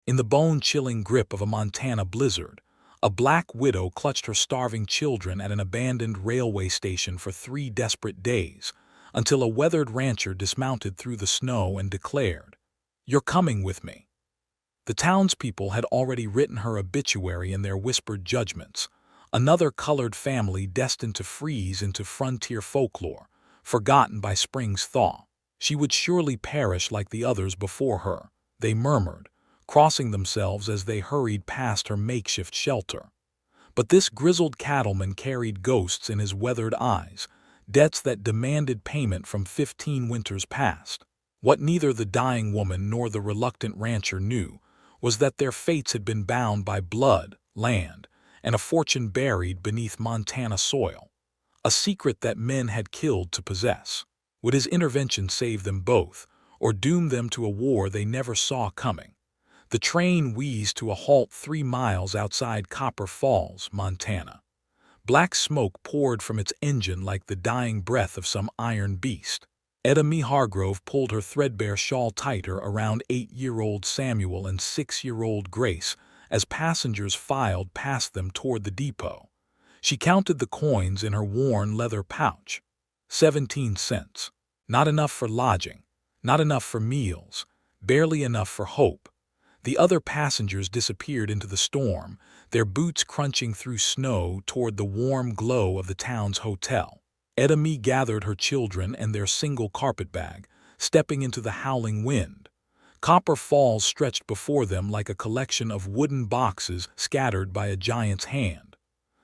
In the bone-chilling grip of a Montana blizzard, a black widow clutched her starving children at an abandoned railway station for 3 desperate days, until a weathered rancher dismounted through the snow and declared, "You're coming with me." The townspeople had already written her obituary in their whispered judgments, another colored family destined to freeze into frontier folklore, forgotten by spring's thaw. She would surely perish like the others before her, they murmured, crossing themselves as they hurried past her makeshift shelter. But this grizzled cattleman carried ghosts in his weathered eyes, debts that demanded payment from 15 winters past. What neither the dying woman nor the reluctant rancher knew was that their fates had been bound by blood, land, and a fortune buried beneath Montana soil, a secret that men had killed to possess. Would his intervention save them both, or doom them to a war they never saw coming? The train wheezed to a halt 3 miles outside Copper Falls, Montana. Black smoke poured from its engine like the dying breath of some iron beast. Etta Mee Hargrove pulled her threadbare shawl tighter around 8-year-old Samuel and 6-year-old Grace as passengers filed past them toward the depot. She counted the coins in her worn leather pouch. 17 cents. Not enough for lodging, not enough for meals, barely enough for hope. The other passengers disappeared into the storm, their boots crunching through snow toward the warm glow of the town's hotel. Etta Mee gathered her children and their single carpetbag, stepping into the howling wind. Copper Falls stretched before them like a collection of wooden boxes scattered by a giant's hand.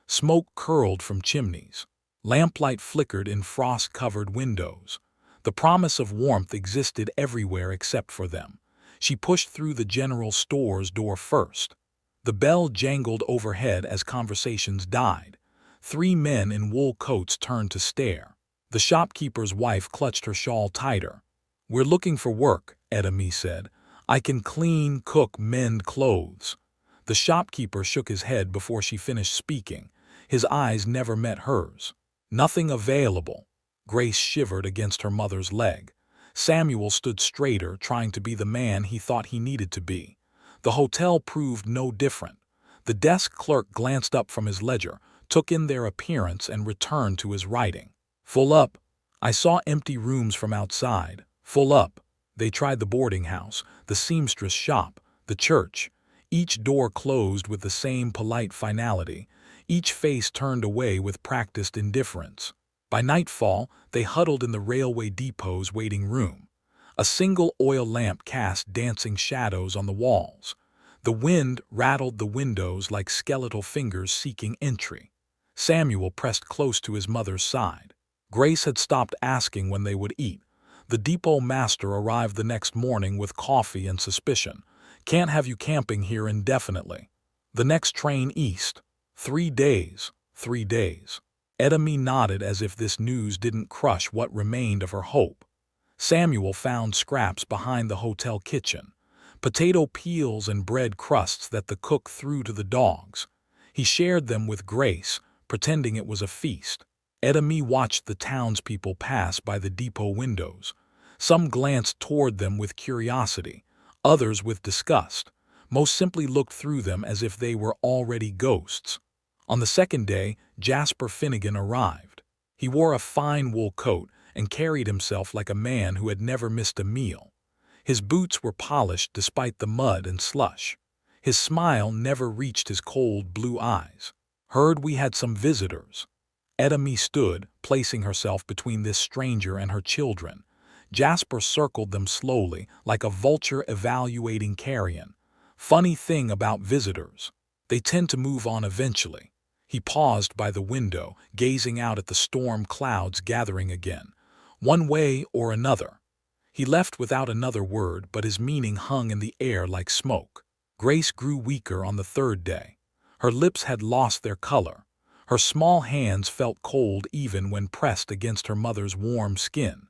Smoke curled from chimneys. Lamplight flickered in frost-covered windows. The promise of warmth existed everywhere except for them. She pushed through the general store's door first. The bell jangled overhead as conversations died. 3 men in wool coats turned to stare. The shopkeeper's wife clutched her shawl tighter. "We're looking for work," Etta Mee said. "I can clean, cook, mend clothes." The shopkeeper shook his head before she finished speaking. His eyes never met hers. "Nothing available." Grace shivered against her mother's leg. Samuel stood straighter, trying to be the man he thought he needed to be. The hotel proved no different. The desk clerk glanced up from his ledger, took in their appearance, and returned to his writing. "Full up. I saw empty rooms from outside. Full up." They tried the boarding house, the seamstress shop, the church. Each door closed with the same polite finality, each face turned away with practiced indifference. By nightfall, they huddled in the railway depot's waiting room. A single oil lamp cast dancing shadows on the walls. The wind rattled the windows like skeletal fingers seeking entry. Samuel pressed close to his mother's side. Grace had stopped asking when they would eat. The depot master arrived the next morning with coffee and suspicion. "Can't have you camping here indefinitely. The next train east. 3 days, 3 days." Etta Mee nodded as if this news didn't crush what remained of her hope. Samuel found scraps behind the hotel kitchen, potato peels and bread crusts that the cook threw to the dogs. He shared them with Grace, pretending it was a feast. Etta Mee watched the townspeople pass by the depot windows. Some glanced toward them with curiosity, others with disgust. Most simply looked through them as if they were already ghosts. On the second day, Jasper Finnegan arrived. He wore a fine wool coat and carried himself like a man who had never missed a meal. His boots were polished despite the mud and slush. His smile never reached his cold blue eyes. "Heard we had some visitors." Etta Mee stood, placing herself between this stranger and her children. Jasper circled them slowly, like a vulture evaluating carrion. "Funny thing about visitors. They tend to move on eventually." He paused by the window, gazing out at the storm clouds gathering again. "One way or another." He left without another word, but his meaning hung in the air like smoke. Grace grew weaker on the 3rd day. Her lips had lost their color. Her small hands felt cold even when pressed against her mother's warm skin.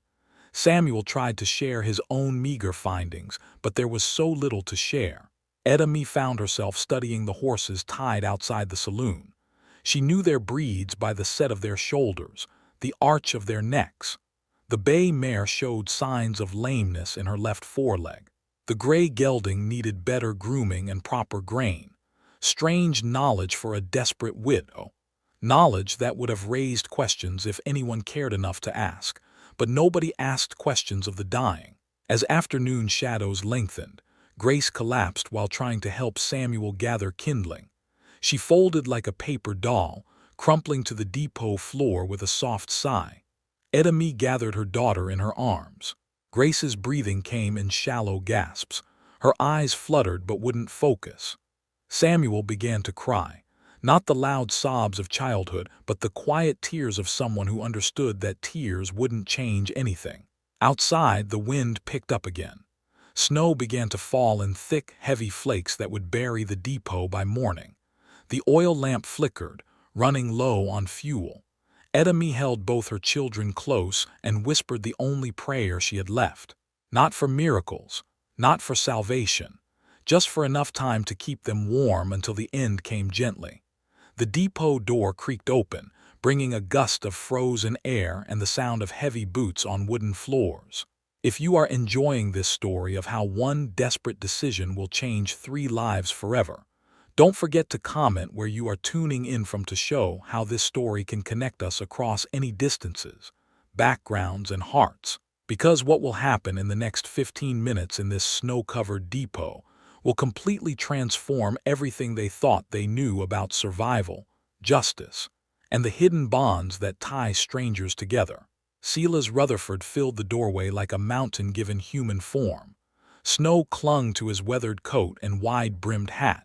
Samuel tried to share his own meager findings, but there was so little to share. Etta Mee found herself studying the horses tied outside the saloon. She knew their breeds by the set of their shoulders, the arch of their necks. The bay mare showed signs of lameness in her left foreleg. The gray gelding needed better grooming and proper grain. Strange knowledge for a desperate widow. Knowledge that would have raised questions if anyone cared enough to ask, but nobody asked questions of the dying. As afternoon shadows lengthened, Grace collapsed while trying to help Samuel gather kindling. She folded like a paper doll, crumpling to the depot floor with a soft sigh. Edamie gathered her daughter in her arms. Grace's breathing came in shallow gasps. Her eyes fluttered but wouldn't focus. Samuel began to cry, not the loud sobs of childhood, but the quiet tears of someone who understood that tears wouldn't change anything. Outside, the wind picked up again. Snow began to fall in thick, heavy flakes that would bury the depot by morning. The oil lamp flickered, running low on fuel. Edamie held both her children close and whispered the only prayer she had left. Not for miracles, not for salvation, just for enough time to keep them warm until the end came gently. The depot door creaked open, bringing a gust of frozen air and the sound of heavy boots on wooden floors. If you are enjoying this story of how one desperate decision will change 3 lives forever, don't forget to comment where you are tuning in from to show how this story can connect us across any distances, backgrounds, and hearts. Because what will happen in the next 15 minutes in this snow-covered depot will completely transform everything they thought they knew about survival, justice, and the hidden bonds that tie strangers together. Silas Rutherford filled the doorway like a mountain given human form. Snow clung to his weathered coat and wide-brimmed hat.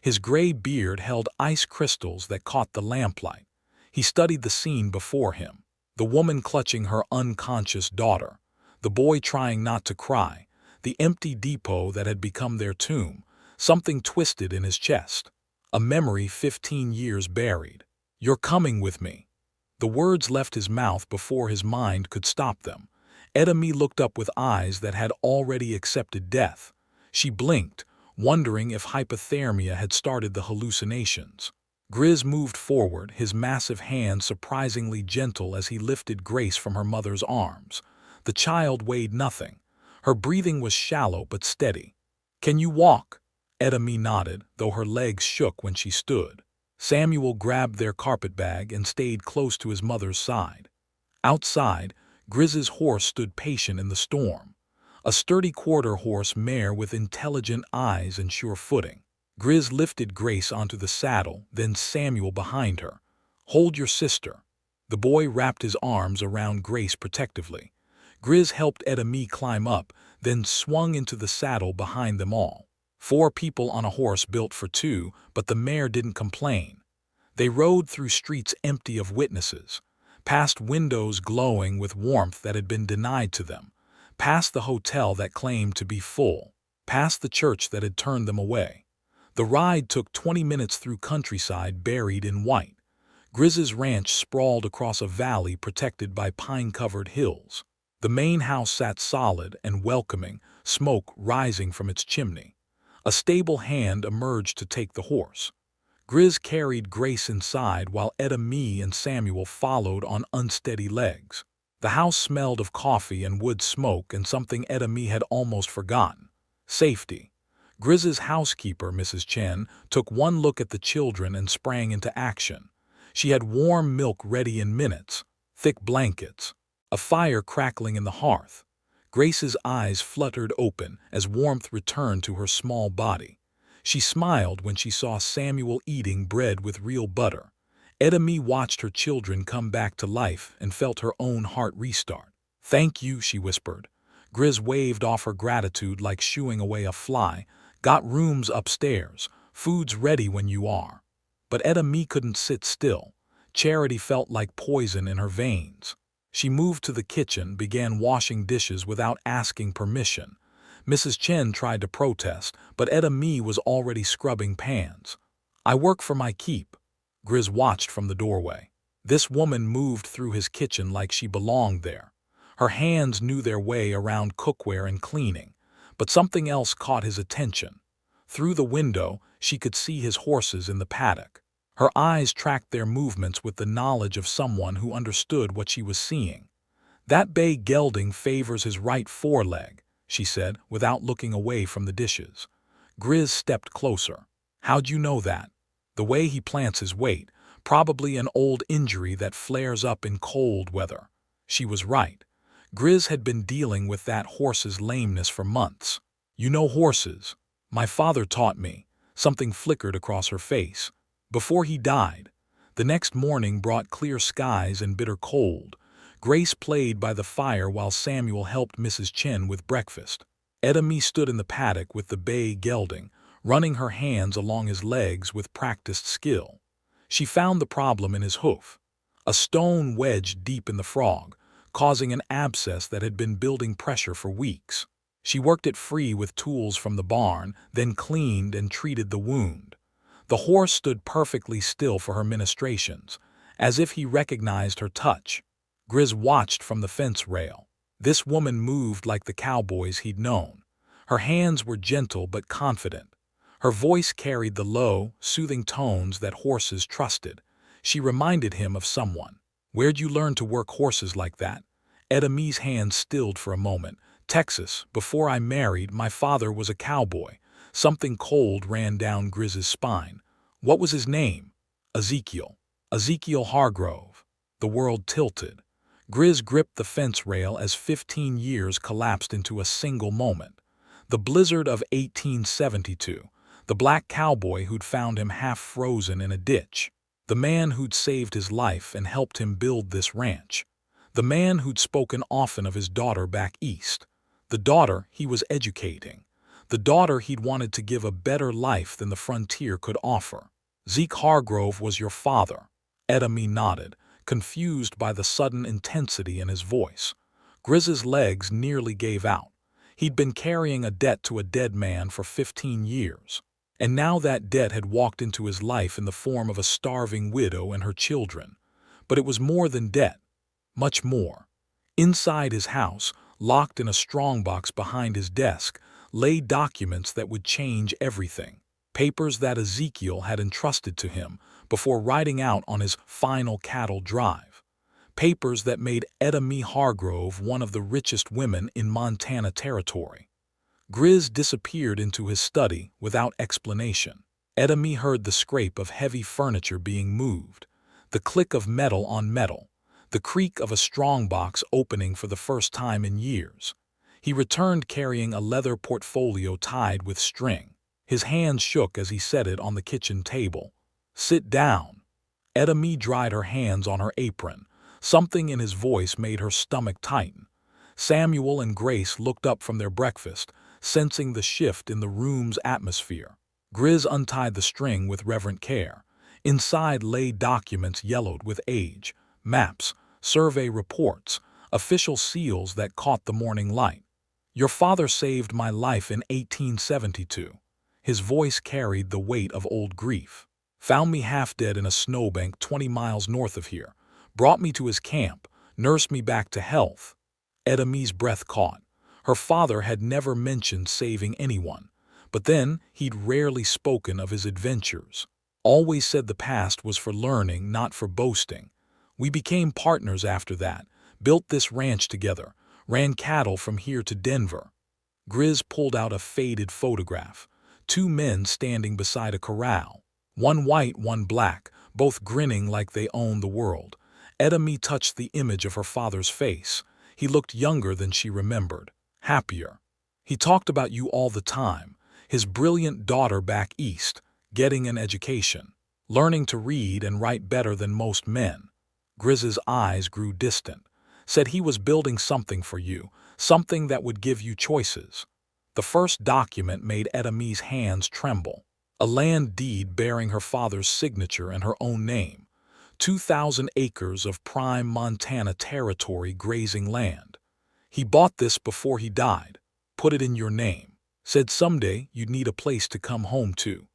His gray beard held ice crystals that caught the lamplight. He studied the scene before him. The woman clutching her unconscious daughter. The boy trying not to cry. The empty depot that had become their tomb. Something twisted in his chest. A memory 15 years buried. "You're coming with me." The words left his mouth before his mind could stop them. Edamie looked up with eyes that had already accepted death. She blinked, wondering if hypothermia had started the hallucinations. Grizz moved forward, his massive hand surprisingly gentle as he lifted Grace from her mother's arms. The child weighed nothing. Her breathing was shallow but steady. "Can you walk?" Edamie nodded, though her legs shook when she stood. Samuel grabbed their carpetbag and stayed close to his mother's side. Outside, Grizz's horse stood patient in the storm. A sturdy quarter-horse mare with intelligent eyes and sure footing. Grizz lifted Grace onto the saddle, then Samuel behind her. "Hold your sister." The boy wrapped his arms around Grace protectively. Grizz helped Edamie climb up, then swung into the saddle behind them all. 4 people on a horse built for 2, but the mare didn't complain. They rode through streets empty of witnesses, past windows glowing with warmth that had been denied to them, past the hotel that claimed to be full, past the church that had turned them away. The ride took 20 minutes through countryside buried in white. Grizz's ranch sprawled across a valley protected by pine-covered hills. The main house sat solid and welcoming, smoke rising from its chimney. A stable hand emerged to take the horse. Grizz carried Grace inside while Edamie and Samuel followed on unsteady legs. The house smelled of coffee and wood smoke and something Edamie had almost forgotten: safety. Grizz's housekeeper, Mrs. Chen, took one look at the children and sprang into action. She had warm milk ready in minutes, thick blankets, a fire crackling in the hearth. Grace's eyes fluttered open as warmth returned to her small body. She smiled when she saw Samuel eating bread with real butter. Edamie watched her children come back to life and felt her own heart restart. "Thank you," she whispered. Grizz waved off her gratitude like shooing away a fly. "Got rooms upstairs. Food's ready when you are." But Edamie couldn't sit still. Charity felt like poison in her veins. She moved to the kitchen, began washing dishes without asking permission. Mrs. Chen tried to protest, but Edamie was already scrubbing pans. "I work for my keep." Grizz watched from the doorway. This woman moved through his kitchen like she belonged there. Her hands knew their way around cookware and cleaning, but something else caught his attention. Through the window, she could see his horses in the paddock. Her eyes tracked their movements with the knowledge of someone who understood what she was seeing. "That bay gelding favors his right foreleg," she said, without looking away from the dishes. Grizz stepped closer. How'd you know that? The way he plants his weight, probably an old injury that flares up in cold weather. She was right. Grizz had been dealing with that horse's lameness for months. You know horses. My father taught me. Something flickered across her face. Before he died. The next morning brought clear skies and bitter cold. Grace played by the fire while Samuel helped Mrs. Chen with breakfast. Edamie stood in the paddock with the bay gelding, running her hands along his legs with practiced skill. She found the problem in his hoof. A stone wedged deep in the frog, causing an abscess that had been building pressure for weeks. She worked it free with tools from the barn, then cleaned and treated the wound. The horse stood perfectly still for her ministrations, as if he recognized her touch. Grizz watched from the fence rail. This woman moved like the cowboys he'd known. Her hands were gentle but confident. Her voice carried the low, soothing tones that horses trusted. She reminded him of someone. Where'd you learn to work horses like that? Edamie's hands stilled for a moment. Texas. Before I married, my father was a cowboy. Something cold ran down Grizz's spine. What was his name? Ezekiel. Ezekiel Hargrove. The world tilted. Grizz gripped the fence rail as 15 years collapsed into a single moment. The blizzard of 1872. The black cowboy who'd found him half frozen in a ditch. The man who'd saved his life and helped him build this ranch. The man who'd spoken often of his daughter back east. The daughter he was educating. The daughter he'd wanted to give a better life than the frontier could offer. Zeke Hargrove was your father. Edamie nodded, confused by the sudden intensity in his voice. Grizz's legs nearly gave out. He'd been carrying a debt to a dead man for 15 years. And now that debt had walked into his life in the form of a starving widow and her children. But it was more than debt. Much more. Inside his house, locked in a strongbox behind his desk, lay documents that would change everything. Papers that Ezekiel had entrusted to him before riding out on his final cattle drive. Papers that made Edamie Hargrove one of the richest women in Montana territory. Grizz disappeared into his study without explanation. Edamie heard the scrape of heavy furniture being moved, the click of metal on metal, the creak of a strongbox opening for the first time in years. He returned carrying a leather portfolio tied with string. His hands shook as he set it on the kitchen table. Sit down. Edamie dried her hands on her apron. Something in his voice made her stomach tighten. Samuel and Grace looked up from their breakfast, sensing the shift in the room's atmosphere. Grizz untied the string with reverent care. Inside lay documents yellowed with age, maps, survey reports, official seals that caught the morning light. Your father saved my life in 1872. His voice carried the weight of old grief. Found me half dead in a snowbank 20 miles north of here. Brought me to his camp, nursed me back to health. Edamie's breath caught. Her father had never mentioned saving anyone, but then he'd rarely spoken of his adventures. Always said the past was for learning, not for boasting. We became partners after that, built this ranch together, ran cattle from here to Denver. Grizz pulled out a faded photograph. 2 men standing beside a corral. One white, one black, both grinning like they owned the world. Edamie touched the image of her father's face. He looked younger than she remembered. Happier. He talked about you all the time, his brilliant daughter back east, getting an education, learning to read and write better than most men. Grizz's eyes grew distant, said he was building something for you, something that would give you choices. The first document made Edamie's hands tremble, a land deed bearing her father's signature and her own name, 2,000 acres of prime Montana territory grazing land. He bought this before he died, put it in your name, said someday you'd need a place to come home to.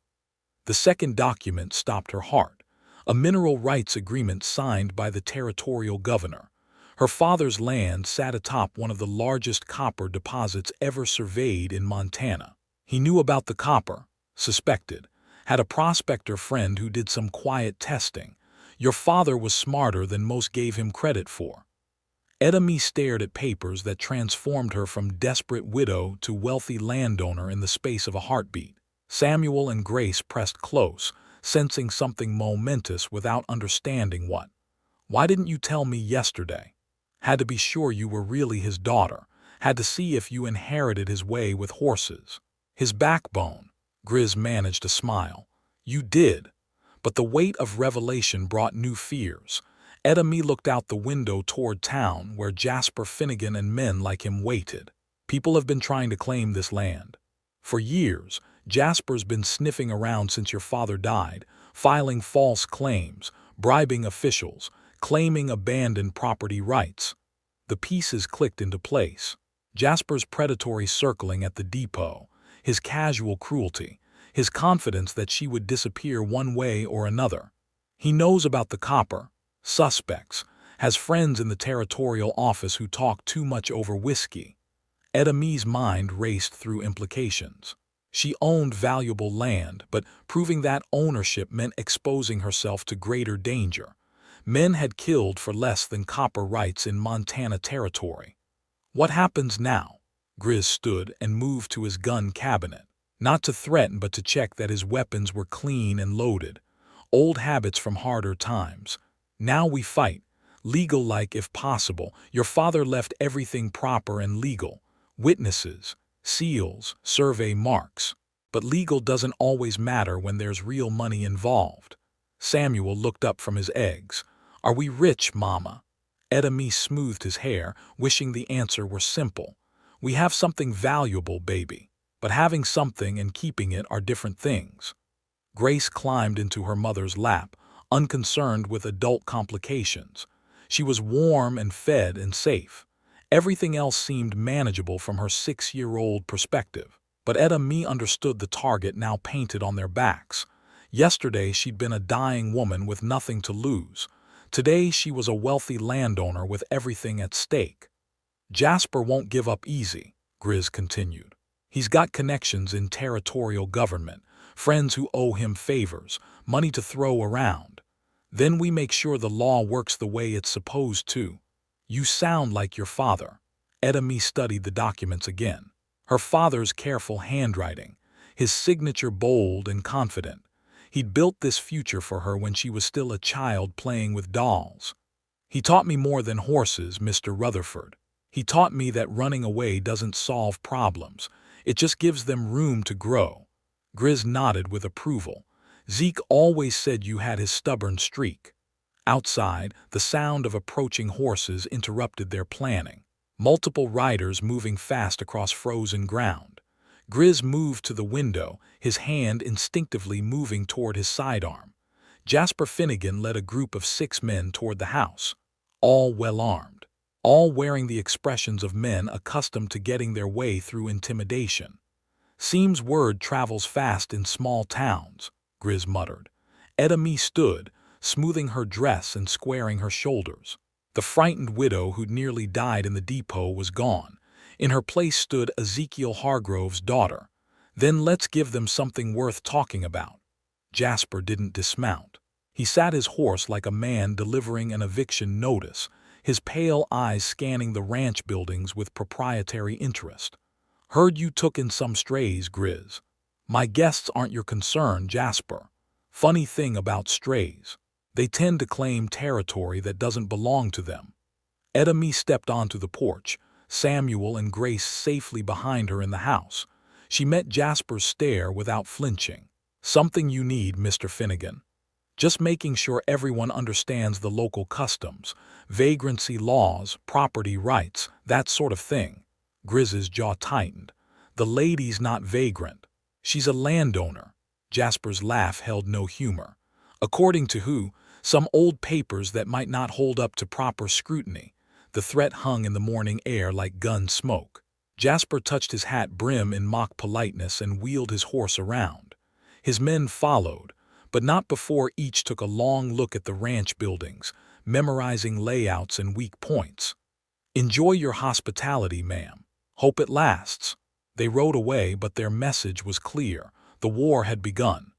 The second document stopped her heart, a mineral rights agreement signed by the territorial governor. Her father's land sat atop one of the largest copper deposits ever surveyed in Montana. He knew about the copper, suspected, had a prospector friend who did some quiet testing. Your father was smarter than most gave him credit for. Edemy stared at papers that transformed her from desperate widow to wealthy landowner in the space of a heartbeat. Samuel and Grace pressed close, sensing something momentous without understanding what. "Why didn't you tell me yesterday?" "Had to be sure you were really his daughter. Had to see if you inherited his way with horses. His backbone." Grizz managed a smile. "You did." But the weight of revelation brought new fears. Edemy looked out the window toward town, where Jasper Finnegan and men like him waited. People have been trying to claim this land. For years, Jasper's been sniffing around since your father died, filing false claims, bribing officials, claiming abandoned property rights. The pieces clicked into place. Jasper's predatory circling at the depot, his casual cruelty, his confidence that she would disappear one way or another. He knows about the copper, suspects, has friends in the territorial office who talk too much over whiskey. Edemy's mind raced through implications. She owned valuable land, but proving that ownership meant exposing herself to greater danger. Men had killed for less than copper rights in Montana territory. What happens now? Grizz stood and moved to his gun cabinet. Not to threaten, but to check that his weapons were clean and loaded. Old habits from harder times. Now we fight. Legal-like if possible. Your father left everything proper and legal. Witnesses, seals, survey marks. But legal doesn't always matter when there's real money involved. Samuel looked up from his eggs. "Are we rich, Mama?" Edemy smoothed his hair, wishing the answer were simple. "We have something valuable, baby. But having something and keeping it are different things." Grace climbed into her mother's lap, unconcerned with adult complications. She was warm and fed and safe. Everything else seemed manageable from her 6-year-old perspective. But Edemy understood the target now painted on their backs. Yesterday she'd been a dying woman with nothing to lose. Today she was a wealthy landowner with everything at stake. "Jasper won't give up easy," Grizz continued. "He's got connections in territorial government, friends who owe him favors, money to throw around. Then we make sure the law works the way it's supposed to." "You sound like your father." Edemy studied the documents again. Her father's careful handwriting, his signature bold and confident. He'd built this future for her when she was still a child playing with dolls. "He taught me more than horses, Mr. Rutherford. He taught me that running away doesn't solve problems. It just gives them room to grow." Grizz nodded with approval. "Zeke always said you had his stubborn streak." Outside, the sound of approaching horses interrupted their planning. Multiple riders moving fast across frozen ground. Grizz moved to the window, his hand instinctively moving toward his sidearm. Jasper Finnegan led a group of 6 men toward the house, all well armed, all wearing the expressions of men accustomed to getting their way through intimidation. "Seems word travels fast in small towns," Grizz muttered. Edemy stood, smoothing her dress and squaring her shoulders. The frightened widow who'd nearly died in the depot was gone. In her place stood Ezekiel Hargrove's daughter. "Then let's give them something worth talking about." Jasper didn't dismount. He sat his horse like a man delivering an eviction notice, his pale eyes scanning the ranch buildings with proprietary interest. "Heard you took in some strays, Grizz." "My guests aren't your concern, Jasper. Funny thing about strays. They tend to claim territory that doesn't belong to them." Edemy stepped onto the porch, Samuel and Grace safely behind her in the house. She met Jasper's stare without flinching. "Something you need, Mr. Finnegan." "Just making sure everyone understands the local customs, vagrancy laws, property rights, that sort of thing." Grizz's jaw tightened. "The lady's not vagrant. She's a landowner." Jasper's laugh held no humor. "According to who? Some old papers that might not hold up to proper scrutiny." The threat hung in the morning air like gun smoke. Jasper touched his hat brim in mock politeness and wheeled his horse around. His men followed, but not before each took a long look at the ranch buildings, memorizing layouts and weak points. "Enjoy your hospitality, ma'am. Hope it lasts." They rode away, but their message was clear. The war had begun.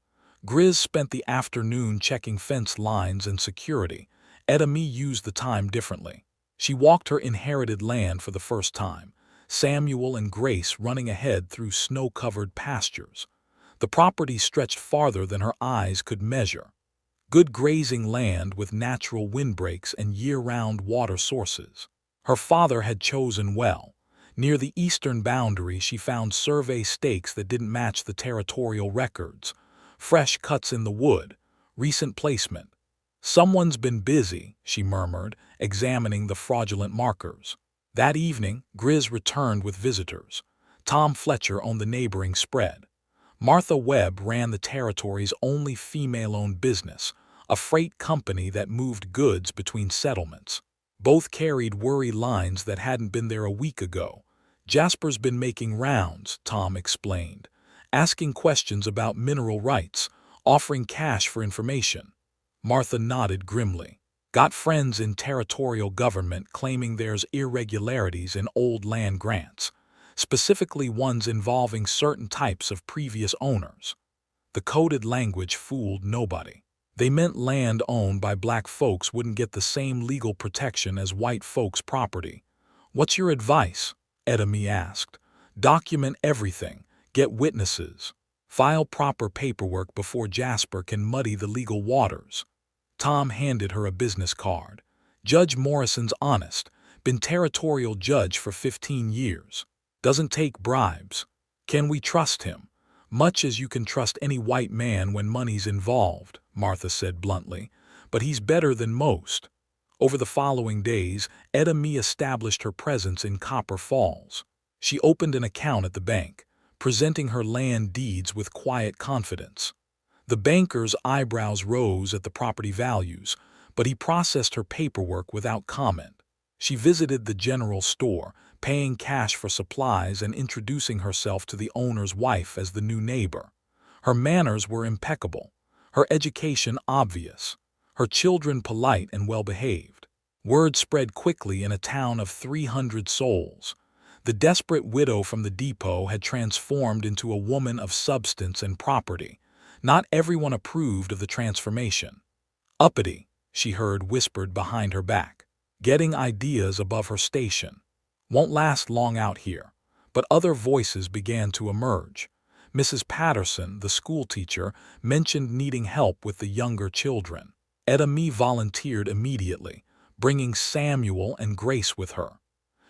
Grizz spent the afternoon checking fence lines and security. Edemy used the time differently. She walked her inherited land for the first time, Samuel and Grace running ahead through snow-covered pastures. The property stretched farther than her eyes could measure. Good grazing land with natural windbreaks and year-round water sources. Her father had chosen well. Near the eastern boundary, she found survey stakes that didn't match the territorial records. Fresh cuts in the wood, recent placement. Someone's been busy, she murmured, examining the fraudulent markers. That evening, Grizz returned with visitors. Tom Fletcher owned the neighboring spread. Martha Webb ran the territory's only female-owned business, a freight company that moved goods between settlements. Both carried worry lines that hadn't been there a week ago. Jasper's been making rounds, Tom explained, asking questions about mineral rights, offering cash for information. Martha nodded grimly. Got friends in territorial government claiming there's irregularities in old land grants, specifically ones involving certain types of previous owners. The coded language fooled nobody. They meant land owned by black folks wouldn't get the same legal protection as white folks' property. What's your advice? Edemy asked. Document everything. Get witnesses. File proper paperwork before Jasper can muddy the legal waters. Tom handed her a business card. Judge Morrison's honest. Been territorial judge for 15 years. Doesn't take bribes. Can we trust him? Much as you can trust any white man when money's involved, Martha said bluntly, but he's better than most. Over the following days, Edemy established her presence in Copper Falls. She opened an account at the bank, presenting her land deeds with quiet confidence. The banker's eyebrows rose at the property values, but he processed her paperwork without comment. She visited the general store, paying cash for supplies and introducing herself to the owner's wife as the new neighbor. Her manners were impeccable, her education obvious, her children polite and well-behaved. Word spread quickly in a town of 300 souls. The desperate widow from the depot had transformed into a woman of substance and property. Not everyone approved of the transformation. Uppity, she heard whispered behind her back, getting ideas above her station. Won't last long out here. But other voices began to emerge. Mrs. Patterson, the schoolteacher, mentioned needing help with the younger children. Edemy volunteered immediately, bringing Samuel and Grace with her.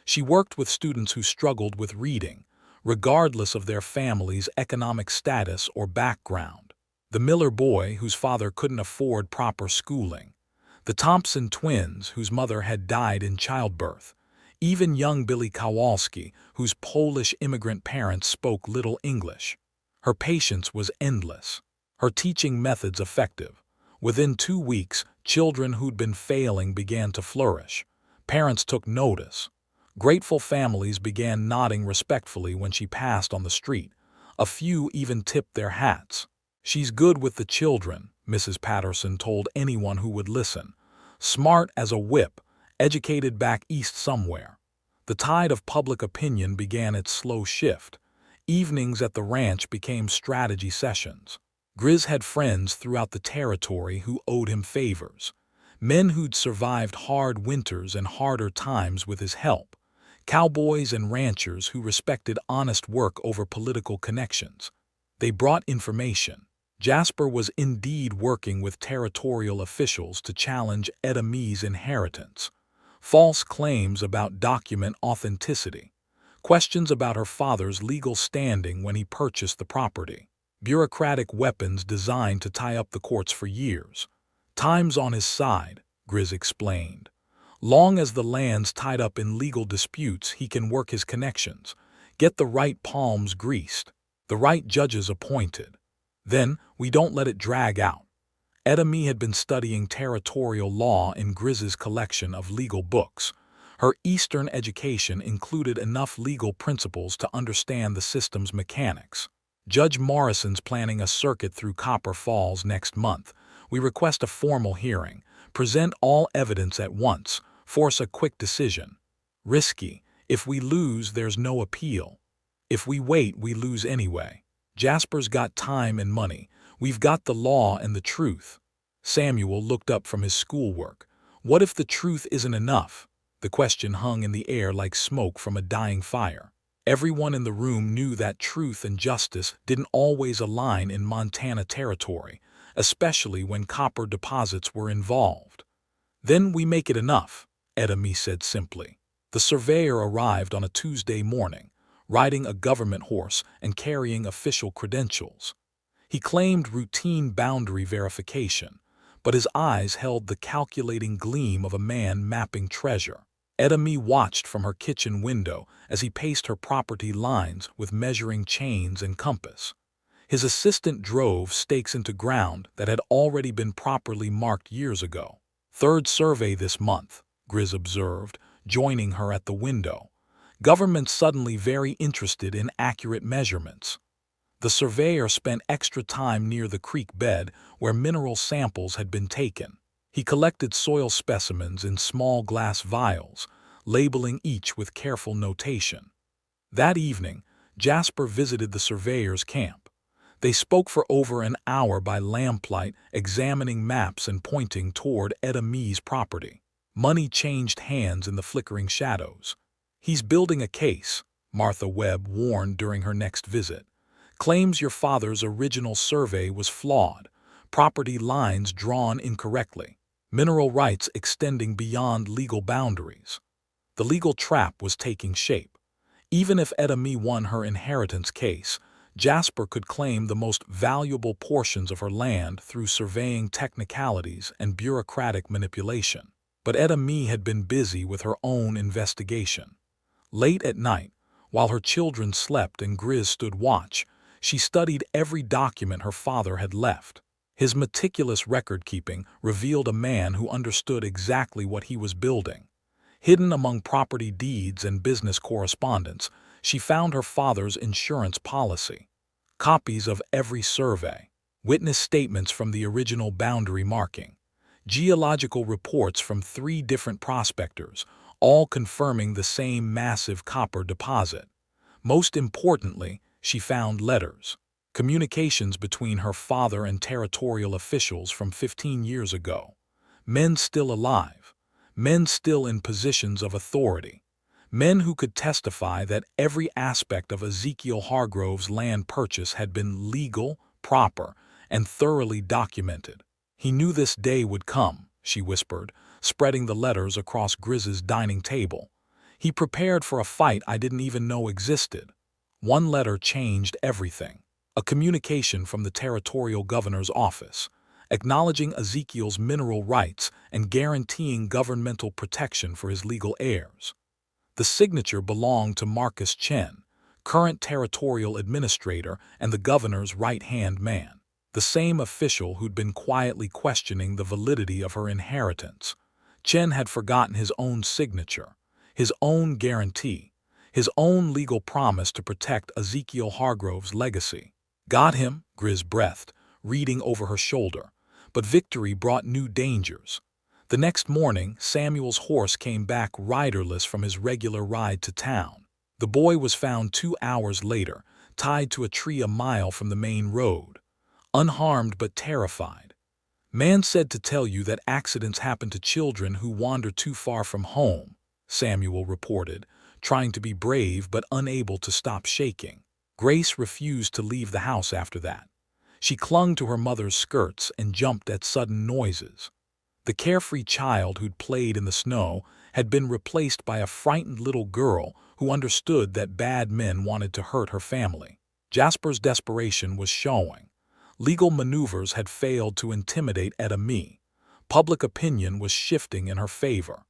She worked with students who struggled with reading, regardless of their family's economic status or background. The Miller boy, whose father couldn't afford proper schooling. The Thompson twins, whose mother had died in childbirth. Even young Billy Kowalski, whose Polish immigrant parents spoke little English. Her patience was endless, her teaching methods effective. Within 2 weeks, children who'd been failing began to flourish. Parents took notice. Grateful families began nodding respectfully when she passed on the street. A few even tipped their hats. She's good with the children, Mrs. Patterson told anyone who would listen. Smart as a whip, educated back east somewhere. The tide of public opinion began its slow shift. Evenings at the ranch became strategy sessions. Grizz had friends throughout the territory who owed him favors. Men who'd survived hard winters and harder times with his help. Cowboys and ranchers who respected honest work over political connections. They brought information. Jasper was indeed working with territorial officials to challenge Edemy's inheritance. False claims about document authenticity. Questions about her father's legal standing when he purchased the property. Bureaucratic weapons designed to tie up the courts for years. Time's on his side, Grizz explained. Long as the land's tied up in legal disputes, he can work his connections, get the right palms greased, the right judges appointed. Then we don't let it drag out. Edemy had been studying territorial law in Grizz's collection of legal books. Her Eastern education included enough legal principles to understand the system's mechanics. Judge Morrison's planning a circuit through Copper Falls next month. We request a formal hearing, present all evidence at once, force a quick decision. Risky. If we lose, there's no appeal. If we wait, we lose anyway. Jasper's got time and money. We've got the law and the truth. Samuel looked up from his schoolwork. What if the truth isn't enough? The question hung in the air like smoke from a dying fire. Everyone in the room knew that truth and justice didn't always align in Montana territory, especially when copper deposits were involved. "Then we make it enough," Edemy said simply. The surveyor arrived on a Tuesday morning, riding a government horse and carrying official credentials. He claimed routine boundary verification, but his eyes held the calculating gleam of a man mapping treasure. Edemy watched from her kitchen window as he paced her property lines with measuring chains and compass. His assistant drove stakes into ground that had already been properly marked years ago. "Third survey this month," Grizz observed, joining her at the window. "Government's suddenly very interested in accurate measurements." The surveyor spent extra time near the creek bed where mineral samples had been taken. He collected soil specimens in small glass vials, labeling each with careful notation. That evening, Jasper visited the surveyor's camp. They spoke for over an hour by lamplight, examining maps and pointing toward Edemy's property. Money changed hands in the flickering shadows. "He's building a case," Martha Webb warned during her next visit. "Claims your father's original survey was flawed, property lines drawn incorrectly, mineral rights extending beyond legal boundaries." The legal trap was taking shape. Even if Edemy won her inheritance case, Jasper could claim the most valuable portions of her land through surveying technicalities and bureaucratic manipulation. But Edemy had been busy with her own investigation. Late at night, while her children slept and Grizz stood watch, she studied every document her father had left. His meticulous record-keeping revealed a man who understood exactly what he was building. Hidden among property deeds and business correspondence, she found her father's insurance policy, copies of every survey, witness statements from the original boundary marking, geological reports from 3 different prospectors, all confirming the same massive copper deposit. Most importantly, she found letters, communications between her father and territorial officials from 15 years ago. Men still alive, men still in positions of authority, men who could testify that every aspect of Ezekiel Hargrove's land purchase had been legal, proper, and thoroughly documented. "He knew this day would come," she whispered, spreading the letters across Grizz's dining table. "He prepared for a fight I didn't even know existed." One letter changed everything. A communication from the territorial governor's office, acknowledging Ezekiel's mineral rights and guaranteeing governmental protection for his legal heirs. The signature belonged to Marcus Chen, current territorial administrator and the governor's right-hand man, the same official who'd been quietly questioning the validity of her inheritance. Chen had forgotten his own signature, his own guarantee, his own legal promise to protect Ezekiel Hargrove's legacy. "Got him," Grizz breathed, reading over her shoulder. But victory brought new dangers. The next morning, Samuel's horse came back riderless from his regular ride to town. The boy was found 2 hours later, tied to a tree a mile from the main road, unharmed but terrified. "Man said to tell you that accidents happen to children who wander too far from home," Samuel reported, trying to be brave but unable to stop shaking. Grace refused to leave the house after that. She clung to her mother's skirts and jumped at sudden noises. The carefree child who'd played in the snow had been replaced by a frightened little girl who understood that bad men wanted to hurt her family. Jasper's desperation was showing. Legal maneuvers had failed to intimidate Edemy. Public opinion was shifting in her favor.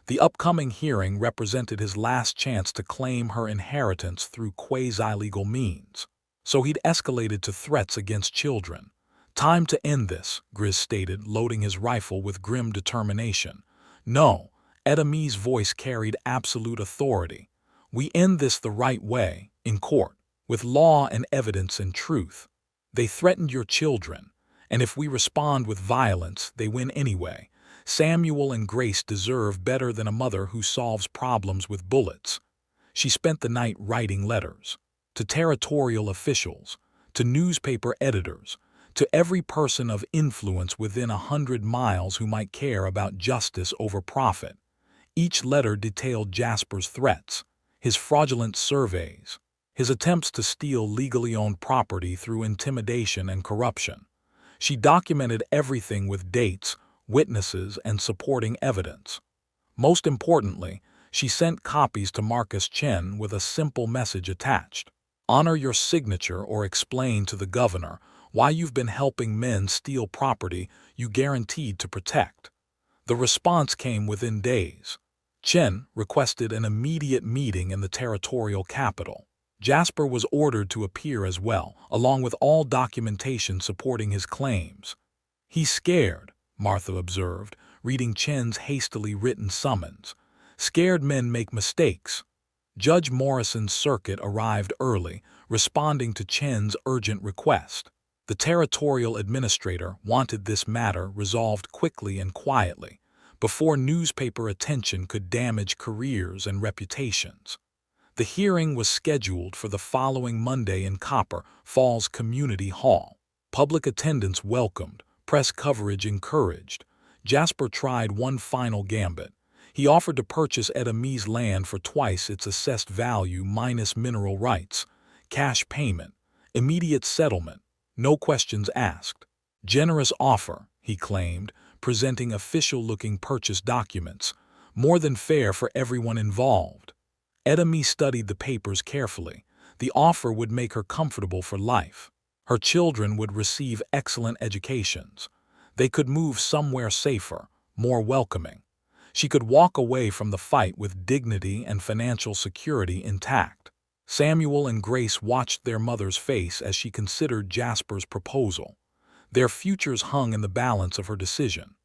The upcoming hearing represented his last chance to claim her inheritance through quasi-legal means. So he'd escalated to threats against children. "Time to end this," Grizz stated, loading his rifle with grim determination. "No," Edemy's voice carried absolute authority. "We end this the right way, in court, with law and evidence and truth. They threatened your children, and if we respond with violence, they win anyway. Samuel and Grace deserve better than a mother who solves problems with bullets." She spent the night writing letters. To territorial officials, to newspaper editors, to every person of influence within 100 miles who might care about justice over profit. Each letter detailed Jasper's threats, his fraudulent surveys, his attempts to steal legally owned property through intimidation and corruption. She documented everything with dates, witnesses, and supporting evidence. Most importantly, she sent copies to Marcus Chen with a simple message attached. Honor your signature or explain to the governor why you've been helping men steal property you guaranteed to protect. The response came within days. Chen requested an immediate meeting in the territorial capital. Jasper was ordered to appear as well, along with all documentation supporting his claims. "He's scared," Martha observed, reading Chen's hastily written summons. "Scared men make mistakes." Judge Morrison's circuit arrived early, responding to Chen's urgent request. The territorial administrator wanted this matter resolved quickly and quietly, before newspaper attention could damage careers and reputations. The hearing was scheduled for the following Monday in Copper Falls Community Hall. Public attendance welcomed, press coverage encouraged. Jasper tried one final gambit. He offered to purchase Edamy's land for twice its assessed value minus mineral rights, cash payment, immediate settlement, no questions asked. Generous offer, he claimed, presenting official-looking purchase documents, more than fair for everyone involved. Edamy studied the papers carefully. The offer would make her comfortable for life. Her children would receive excellent educations. They could move somewhere safer, more welcoming. She could walk away from the fight with dignity and financial security intact. Samuel and Grace watched their mother's face as she considered Jasper's proposal. Their futures hung in the balance of her decision.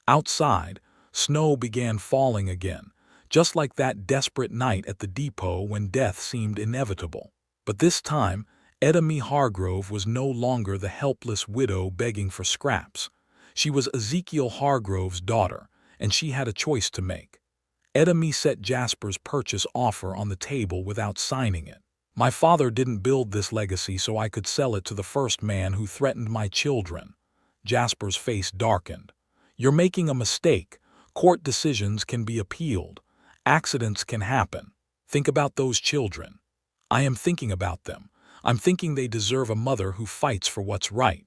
Outside, snow began falling again, just like that desperate night at the depot when death seemed inevitable. But this time, Edamy Hargrove was no longer the helpless widow begging for scraps. She was Ezekiel Hargrove's daughter, and she had a choice to make. Edamy set Jasper's purchase offer on the table without signing it. "My father didn't build this legacy so I could sell it to the first man who threatened my children." Jasper's face darkened. "You're making a mistake. Court decisions can be appealed. Accidents can happen. Think about those children." "I am thinking about them. I'm thinking they deserve a mother who fights for what's right."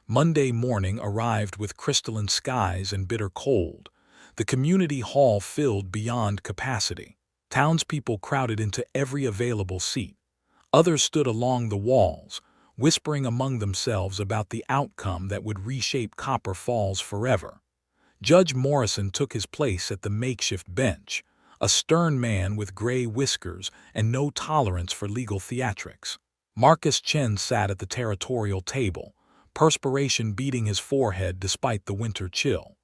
Monday morning arrived with crystalline skies and bitter cold. The community hall filled beyond capacity. Townspeople crowded into every available seat. Others stood along the walls, whispering among themselves about the outcome that would reshape Copper Falls forever. Judge Morrison took his place at the makeshift bench, a stern man with gray whiskers and no tolerance for legal theatrics. Marcus Chen sat at the territorial table, perspiration beading his forehead despite the winter chill.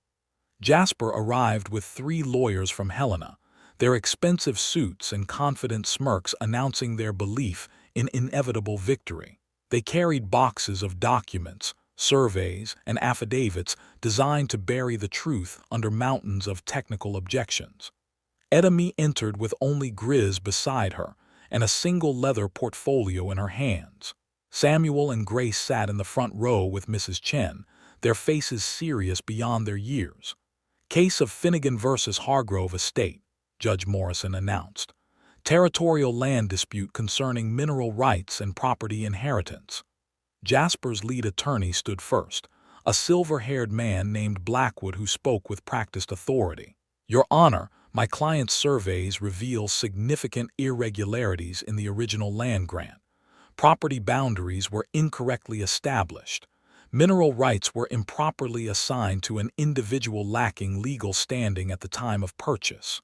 Jasper arrived with 3 lawyers from Helena, their expensive suits and confident smirks announcing their belief in inevitable victory. They carried boxes of documents, surveys, and affidavits designed to bury the truth under mountains of technical objections. Edamy entered with only Grizz beside her and a single leather portfolio in her hands. Samuel and Grace sat in the front row with Mrs. Chen, their faces serious beyond their years. "Case of Finnegan versus Hargrove Estate," Judge Morrison announced. "Territorial land dispute concerning mineral rights and property inheritance." Jasper's lead attorney stood first, a silver-haired man named Blackwood who spoke with practiced authority. "Your Honor, my client's surveys reveal significant irregularities in the original land grant. Property boundaries were incorrectly established. Mineral rights were improperly assigned to an individual lacking legal standing at the time of purchase."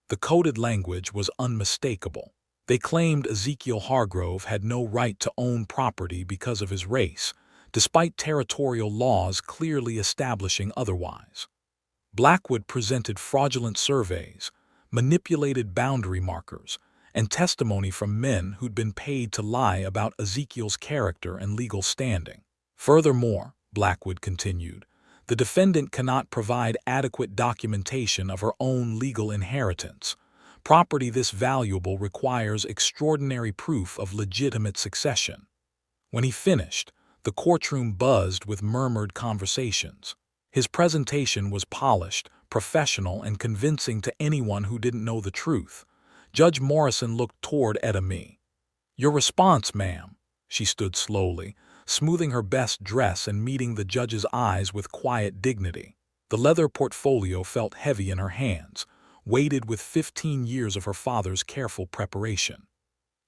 The coded language was unmistakable. They claimed Ezekiel Hargrove had no right to own property because of his race, despite territorial laws clearly establishing otherwise. Blackwood presented fraudulent surveys, manipulated boundary markers, and testimony from men who'd been paid to lie about Ezekiel's character and legal standing. Furthermore, Blackwood continued, the defendant cannot provide adequate documentation of her own legal inheritance. Property this valuable requires extraordinary proof of legitimate succession. When he finished, the courtroom buzzed with murmured conversations. His presentation was polished, professional, and convincing to anyone who didn't know the truth. Judge Morrison looked toward Etta Mee. "Your response, ma'am." She stood slowly, smoothing her best dress and meeting the judge's eyes with quiet dignity. The leather portfolio felt heavy in her hands, weighted with 15 years of her father's careful preparation.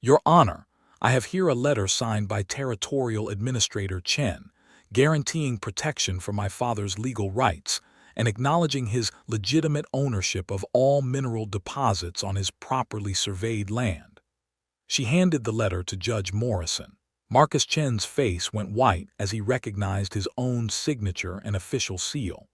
"Your Honor, I have here a letter signed by Territorial Administrator Chen, guaranteeing protection for my father's legal rights and acknowledging his legitimate ownership of all mineral deposits on his properly surveyed land." She handed the letter to Judge Morrison. Marcus Chen's face went white as he recognized his own signature and official seal.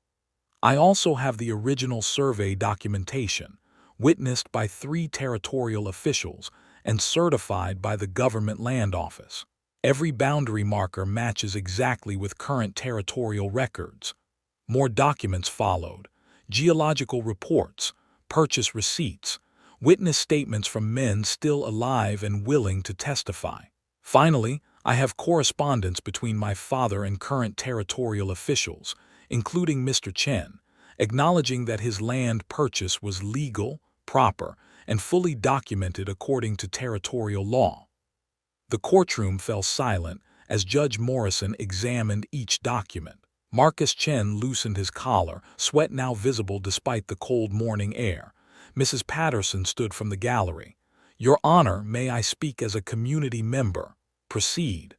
"I also have the original survey documentation, witnessed by 3 territorial officials and certified by the Government Land Office. Every boundary marker matches exactly with current territorial records." More documents followed: geological reports, purchase receipts, witness statements from men still alive and willing to testify. "Finally, I have correspondence between my father and current territorial officials, including Mr. Chen, acknowledging that his land purchase was legal, proper, and fully documented according to territorial law." The courtroom fell silent as Judge Morrison examined each document. Marcus Chen loosened his collar, sweat now visible despite the cold morning air. Mrs. Patterson stood from the gallery. "Your Honor, may I speak as a community member?" "Proceed."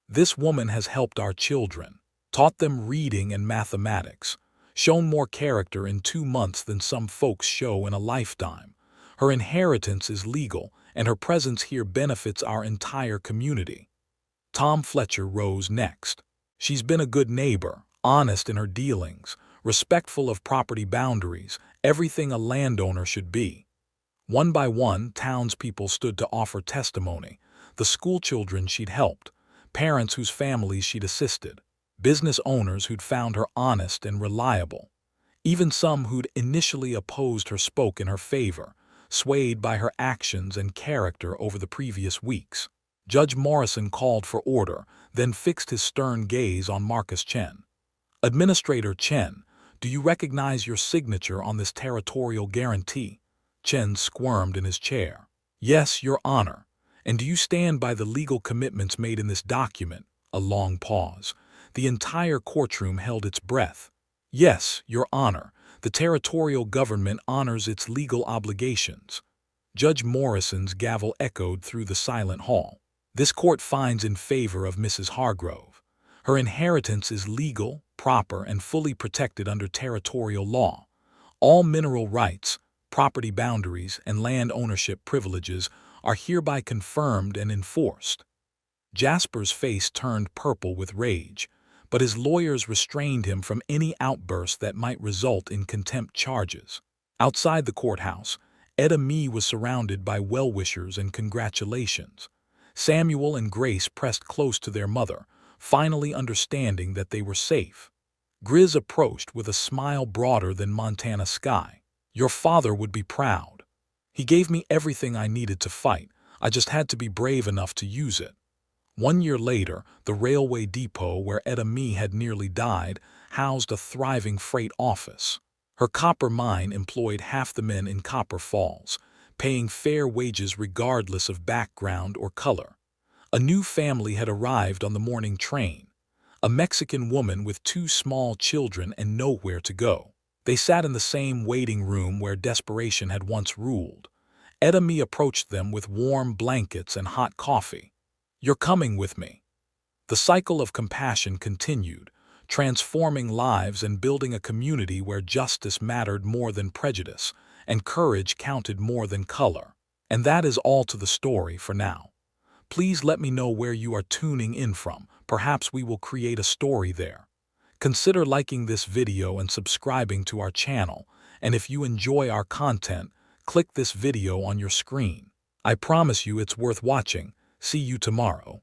"This woman has helped our children, taught them reading and mathematics, shown more character in 2 months than some folks show in a lifetime. Her inheritance is legal, and her presence here benefits our entire community." Tom Fletcher rose next. "She's been a good neighbor, honest in her dealings, respectful of property boundaries, everything a landowner should be." One by one, townspeople stood to offer testimony: the schoolchildren she'd helped, parents whose families she'd assisted, business owners who'd found her honest and reliable. Even some who'd initially opposed her spoke in her favor, swayed by her actions and character over the previous weeks. Judge Morrison called for order, then fixed his stern gaze on Marcus Chen. "Administrator Chen, do you recognize your signature on this territorial guarantee?" Chen squirmed in his chair. "Yes, Your Honor." "And do you stand by the legal commitments made in this document?" A long pause. The entire courtroom held its breath. "Yes, Your Honor. The territorial government honors its legal obligations." Judge Morrison's gavel echoed through the silent hall. "This court finds in favor of Mrs. Hargrove. Her inheritance is legal, proper, and fully protected under territorial law. All mineral rights, property boundaries, and land ownership privileges are hereby confirmed and enforced." Jasper's face turned purple with rage, but his lawyers restrained him from any outburst that might result in contempt charges. Outside the courthouse, Etta Mee was surrounded by well-wishers and congratulations. Samuel and Grace pressed close to their mother, finally understanding that they were safe. Grizz approached with a smile broader than Montana sky. "Your father would be proud. He gave me everything I needed to fight. I just had to be brave enough to use it." 1 year later, the railway depot where Etta Mee had nearly died housed a thriving freight office. Her copper mine employed half the men in Copper Falls, paying fair wages regardless of background or color. A new family had arrived on the morning train, a Mexican woman with 2 small children and nowhere to go. They sat in the same waiting room where desperation had once ruled. Etta Mee approached them with warm blankets and hot coffee. "You're coming with me." The cycle of compassion continued, transforming lives and building a community where justice mattered more than prejudice, and courage counted more than color. And that is all to the story for now. Please let me know where you are tuning in from. Perhaps we will create a story there. Consider liking this video and subscribing to our channel, and if you enjoy our content, click this video on your screen. I promise you it's worth watching. See you tomorrow.